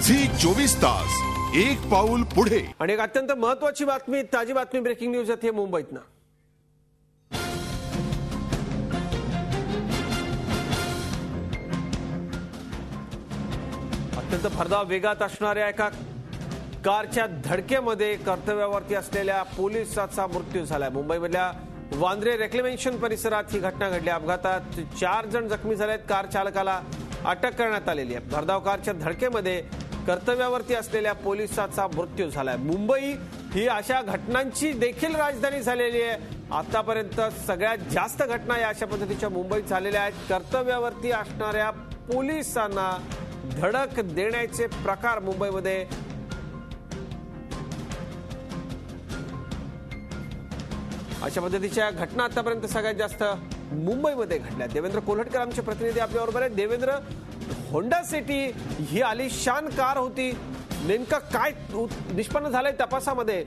Zee 24 तास एक पाऊल पुढे। आणि एक अत्यंत महत्त्वाची बातमी, ताजी बातमी, ब्रेकिंग न्यूज येते मुंबईतनं। अत्यंत भरधाव वेगात असणाऱ्या एका कारच्या धडकेमध्ये कर्तव्यावरती असलेल्या पोलिसाचा मृत्यू झालाय। मुंबईमधल्या वांद्रे रेक्लेमेशन परिसरात ही घटना घडली। अपघातात 4 जण जखमी झालेत। कार चालकाला अटक करण्यात आलेली आहे। भरधाव कारच्या धडकेमध्ये कर्तव्यावरती असलेल्या पोलिसाचा मृत्यू झालाय। मुंबई ही अशा घटनांची देखील राजधानी झालेली आहे। आतापर्यंत सगळ्यात जास्त घटना या अशा पद्धतीच्या मुंबईत झालेल्या आहेत। कर्तव्यावरती असणाऱ्या पोलिसांना धडक देण्याचे प्रकार मुंबईमध्ये अशा पद्धतीच्या घटना आतापर्यंत सगळ्यात जास्त मुंबईमध्ये घडल्या। देवेंद्र कोल्हटकर आमचे प्रतिनिधी आपल्याबरोबर आहेत। देवेंद्र, होंडा सिटी ही आलिशान कार होती, नेमका काय निष्पन्न झालंय तपासामध्ये?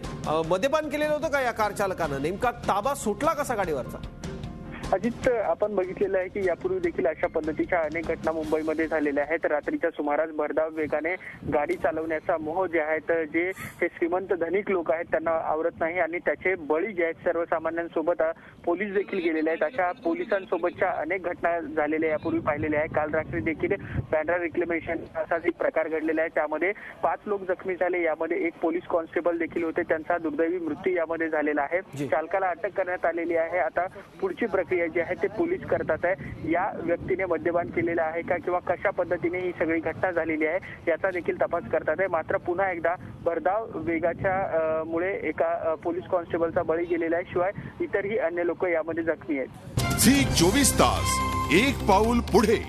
मद्यपान केलेलं होतं का या कार चालकानं? नेमका ताबा सुटला कसा गाडीवरचा? अजित, आपण बघितलेलं आहे की यापूर्वी देखील अशा पद्धतीच्या अनेक घटना मुंबईमध्ये झालेल्या आहेत। रात्रीच्या सुमारास भरधाव वेगाने गाडी चालवण्याचा मोह जे आहेत, जे हे श्रीमंत धनिक लोक आहेत त्यांना आवरत नाही आणि त्याचे बळी जे आहेत सर्वसामान्यांसोबत पोलीस देखील गेलेले आहेत। अशा पोलिसांसोबतच्या अनेक घटना झालेल्या यापूर्वी पाहिलेल्या आहेत। काल रात्री देखील बँड्रा रिक्लेमेशन असाच एक प्रकार घडलेला आहे। त्यामध्ये 5 लोक जखमी झाले, यामध्ये एक पोलीस कॉन्स्टेबल देखील होते, त्यांचा दुर्दैवी मृत्यू यामध्ये झालेला आहे। चालकाला अटक करण्यात आलेली आहे। आता पुढची प्रक्रिया जे आहे ते पोलीस करतात आहे। या व्यक्तीने मद्यपान केलेलं आहे का किंवा कशा पद्धतीने ही सगळी घटना झालेली आहे याचा देखील तपास करतात आहे। मात्र पुन्हा एकदा भरधाव वेगाच्या मुळे एका पोलीस कॉन्स्टेबलचा बळी गेलेला आहे। शिवाय इतरही अन्य लोक यामध्ये जखमी आहेत। झी 24 तास एक पाऊल पुढे।